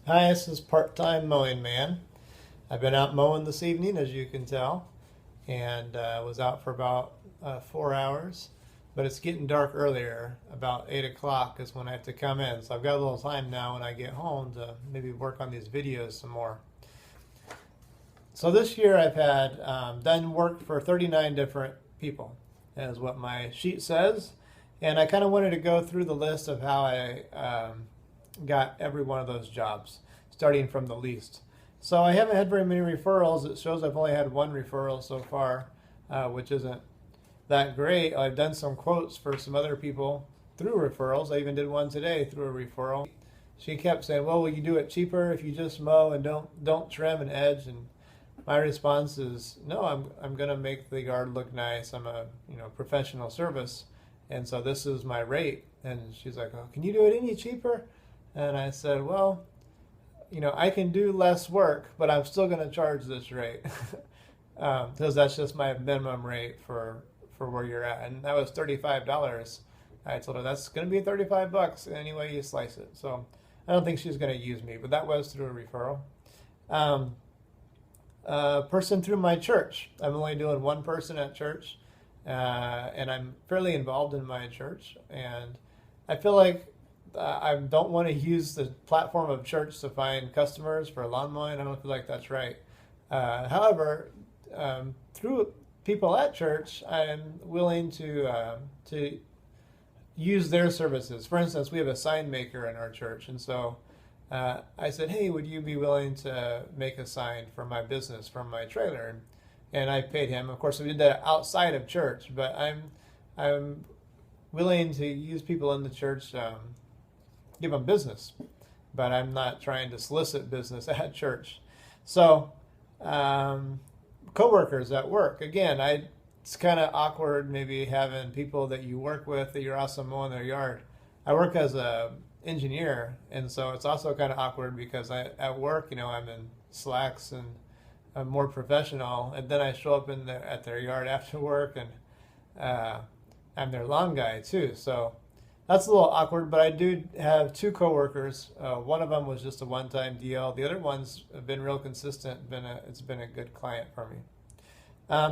Hi, this is Part-Time Mowing Man. I've been out mowing this evening, as you can tell, and was out for about 4 hours. But it's getting dark earlier. About 8 o'clock is when I have to come in. So I've got a little time now when I get home to maybe work on these videos some more. So this year I've had done work for 39 different people, is what my sheet says. And I kind of wanted to go through the list of how I got every one of those jobs, starting from the least. So I haven't had very many referrals. It shows I've only had one referral so far, which isn't that great. I've done some quotes for some other people through referrals. I even did one today through a referral. She kept saying, "Well, will you do it cheaper if you just mow and don't trim and edge?" And my response is, "No, I'm going to make the yard look nice. I'm a professional service, and so this is my rate." And she's like, "Oh, can you do it any cheaper?" And I said, "Well, I can do less work, but I'm still going to charge this rate because that's just my minimum rate for where you're at." And that was $35. I told her that's going to be $35 any way you slice it. So I don't think she's going to use me, but that was through a referral. A person through my church. I'm only doing one person at church, and I'm fairly involved in my church, and I feel like I don't want to use the platform of church to find customers for lawn mowing. I don't feel like that's right. However, through people at church, I'm willing to use their services. For instance, we have a sign maker in our church, and so I said, "Hey, would you be willing to make a sign for my business from my trailer?" And I paid him. Of course, we did that outside of church, but I'm willing to use people in the church. Give them business, but I'm not trying to solicit business at church. So, coworkers at work. Again, it's kind of awkward maybe having people that you work with that you're also mowing their yard. I work as a engineer, and so it's also kind of awkward because at work, I'm in slacks and I'm more professional, and then I show up at their yard after work, and I'm their lawn guy too. So that's a little awkward, but I do have two coworkers. One of them was just a one-time deal. The other one's been real consistent. It's been a good client for me.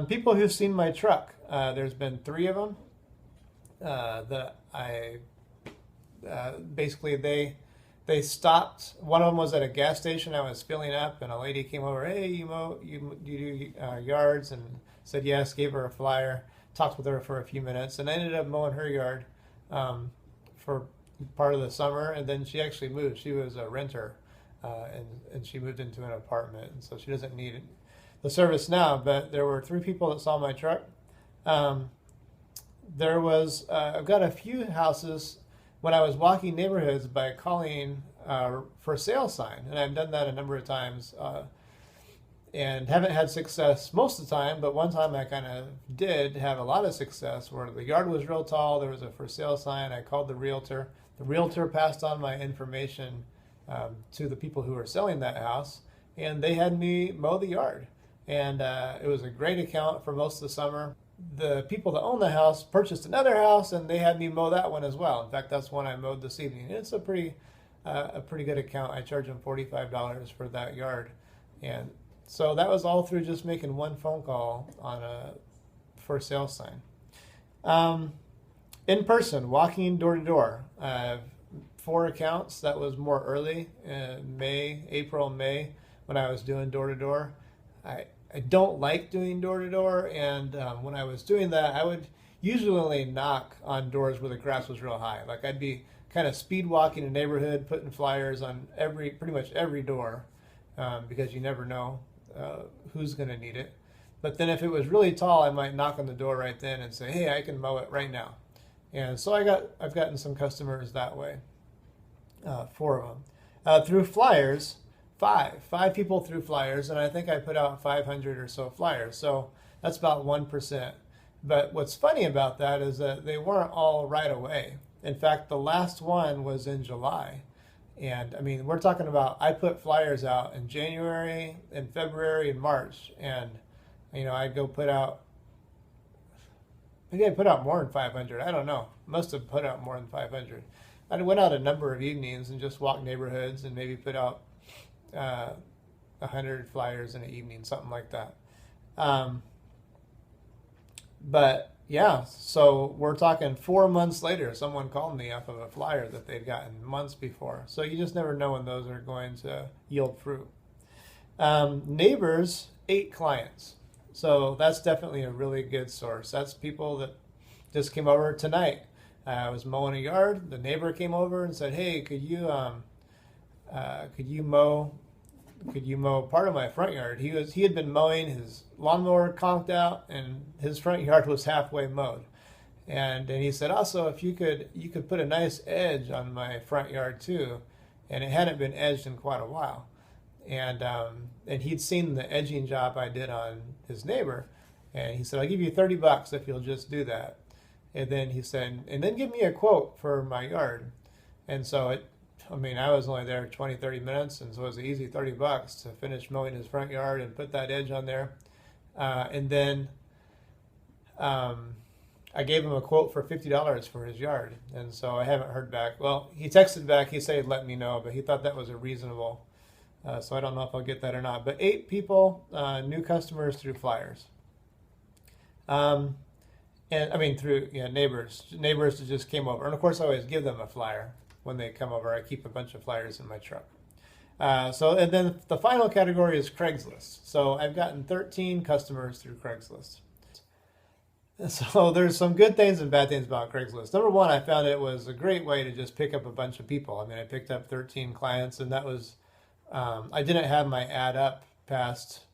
People who've seen my truck. There's been three of them that I basically they stopped. One of them was at a gas station. I was filling up, and a lady came over. "Hey, you do yards?" And said yes. Gave her a flyer. Talked with her for a few minutes, and I ended up mowing her yard for part of the summer, and then she actually moved. She was a renter, and she moved into an apartment, and so she doesn't need the service now. But there were three people that saw my truck. I've got a few houses when I was walking neighborhoods by calling for sale sign, and I've done that a number of times. And haven't had success most of the time, but one time I kind of did have a lot of success where the yard was real tall, there was a for sale sign. I called the realtor. The realtor passed on my information to the people who were selling that house, and they had me mow the yard. And it was a great account for most of the summer. The people that own the house purchased another house, and they had me mow that one as well. In fact, that's one I mowed this evening. It's a pretty good account. I charge them $45 for that yard, and so that was all through just making one phone call on a for sale sign. In person, walking door to door. 4 accounts. That was more early, April, May, when I was doing door to door. I don't like doing door to door, and when I was doing that, I would usually knock on doors where the grass was real high. Like I'd be kind of speed walking a neighborhood, putting flyers on pretty much every door, because you never know who's going to need it. But then if it was really tall, I might knock on the door right then and say, "Hey, I can mow it right now." And so I've gotten some customers that way. 4 of them through flyers. Five people through flyers, and I think I put out 500 or so flyers. So that's about 1%. But what's funny about that is that they weren't all right away. In fact, the last one was in July. And I mean, we're talking about, I put flyers out in January, in February, and March. And, I'd go put out, maybe I put out more than 500. I don't know. Must have put out more than 500. I went out a number of evenings and just walked neighborhoods and maybe put out 100 flyers in an evening, something like that. But yeah, so we're talking 4 months later, someone called me off of a flyer that they'd gotten months before. So you just never know when those are going to yield fruit. Neighbors, 8 clients. So that's definitely a really good source. That's people that just came over tonight. I was mowing a yard. The neighbor came over and said, "Hey, could you mow part of my front yard?" He had been mowing, his lawnmower conked out, and his front yard was halfway mowed. And he said, "Also, if you could put a nice edge on my front yard too," and it hadn't been edged in quite a while. And he'd seen the edging job I did on his neighbor, and he said, "I'll give you $30 if you'll just do that." And then he said, "And then give me a quote for my yard." And so I was only there 20, 30 minutes, and so it was an easy $30 to finish mowing his front yard and put that edge on there. And then I gave him a quote for $50 for his yard, and so I haven't heard back. Well, he texted back, he said he'd let me know, but he thought that was a reasonable, so I don't know if I'll get that or not. But 8 people, new customers through flyers. And I mean through neighbors that just came over. And of course I always give them a flyer when they come over. I keep a bunch of flyers in my truck. And then the final category is Craigslist. So I've gotten 13 customers through Craigslist. So there's some good things and bad things about Craigslist. Number one, I found it was a great way to just pick up a bunch of people. I mean, I picked up 13 clients, and that was, I didn't have my ad up past,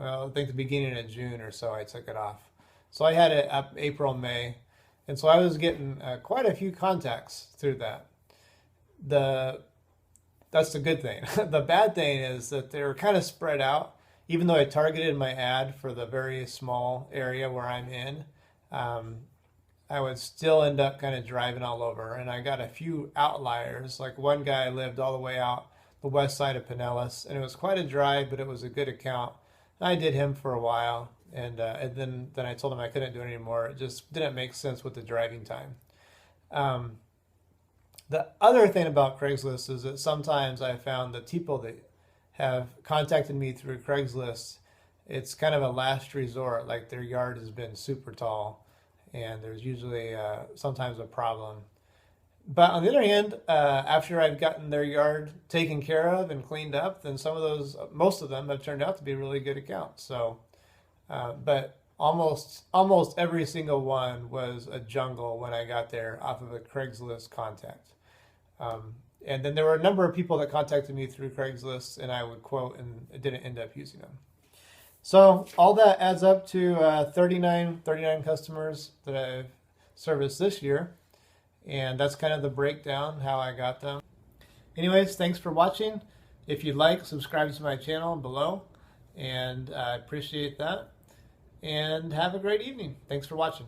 I think the beginning of June or so I took it off. So I had it up April, May. And so I was getting quite a few contacts through that. That's the good thing. The bad thing is that they were kind of spread out. Even though I targeted my ad for the very small area where I'm in, I would still end up kind of driving all over. And I got a few outliers. Like one guy lived all the way out the west side of Pinellas, and it was quite a drive, but it was a good account. I did him for a while, and then I told him I couldn't do it anymore. It just didn't make sense with the driving time. The other thing about Craigslist is that sometimes I found the people that have contacted me through Craigslist, it's kind of a last resort, like their yard has been super tall, and there's usually sometimes a problem. But on the other hand, after I've gotten their yard taken care of and cleaned up, then most of them have turned out to be really good accounts. So, but almost every single one was a jungle when I got there off of a Craigslist contact. And then there were a number of people that contacted me through Craigslist, and I would quote, and I didn't end up using them. So all that adds up to 39 customers that I've serviced this year. And that's kind of the breakdown, how I got them. Anyways, thanks for watching. If you'd like, subscribe to my channel below, and I appreciate that. And have a great evening. Thanks for watching.